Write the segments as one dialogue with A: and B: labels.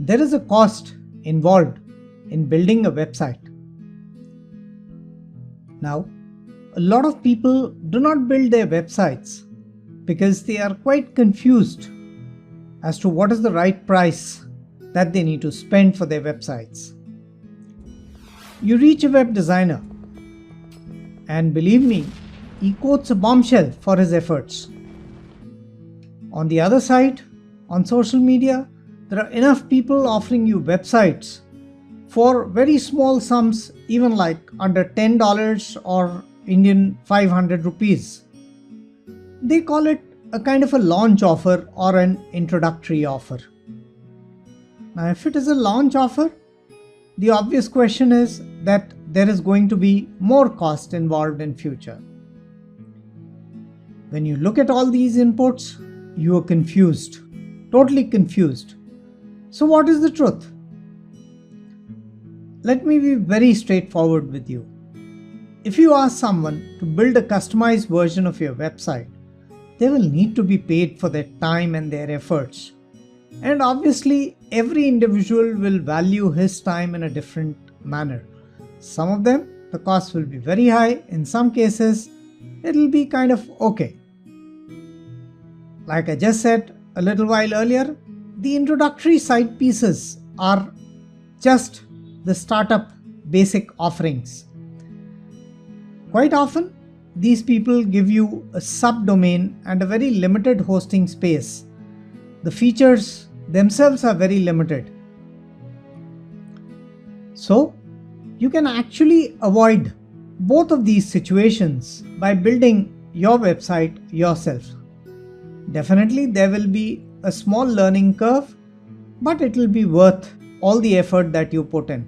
A: There is a cost involved in building a website. Now, a lot of people do not build their websites because they are quite confused as to what is the right price that they need to spend for their websites. You reach a web designer, and believe me, he quotes a bombshell for his efforts. On the other side, on social media, there are enough people offering you websites for very small sums, even like under $10 or Indian 500 rupees. They call it a kind of a launch offer or an introductory offer. Now, if it is a launch offer, the obvious question is that there is going to be more cost involved in future. When you look at all these inputs, you are confused, totally confused. So what is the truth? Let me be very straightforward with you. If you ask someone to build a customized version of your website, they will need to be paid for their time and their efforts. And obviously, every individual will value his time in a different manner. Some of them, the cost will be very high. In some cases, it will be kind of okay. Like I just said a little while earlier, the introductory site pieces are just the startup basic offerings. Quite often, these people give you a subdomain and a very limited hosting space. The features themselves are very limited. So, you can actually avoid both of these situations by building your website yourself. Definitely, there will be a small learning curve, but it will be worth all the effort that you put in.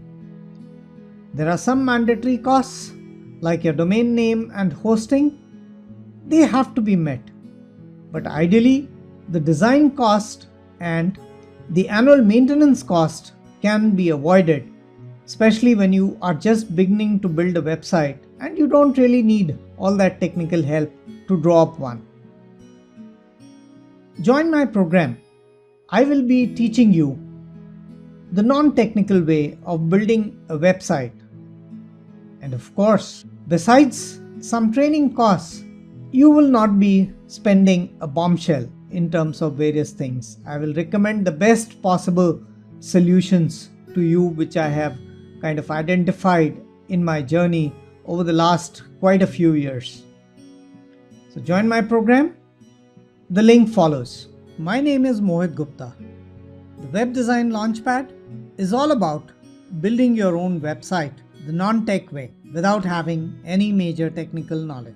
A: There are some mandatory costs like your domain name and hosting. They have to be met. But ideally, the design cost and the annual maintenance cost can be avoided, especially when you are just beginning to build a website and you don't really need all that technical help to draw up one. Join my program. I will be teaching you the non-technical way of building a website. And of course, besides some training costs, you will not be spending a bombshell in terms of various things. I will recommend the best possible solutions to you, which I have kind of identified in my journey over the last quite a few years. So join my program. The link follows. My name is Mohit Gupta. The Web Design Launchpad is all about building your own website the non-tech way without having any major technical knowledge.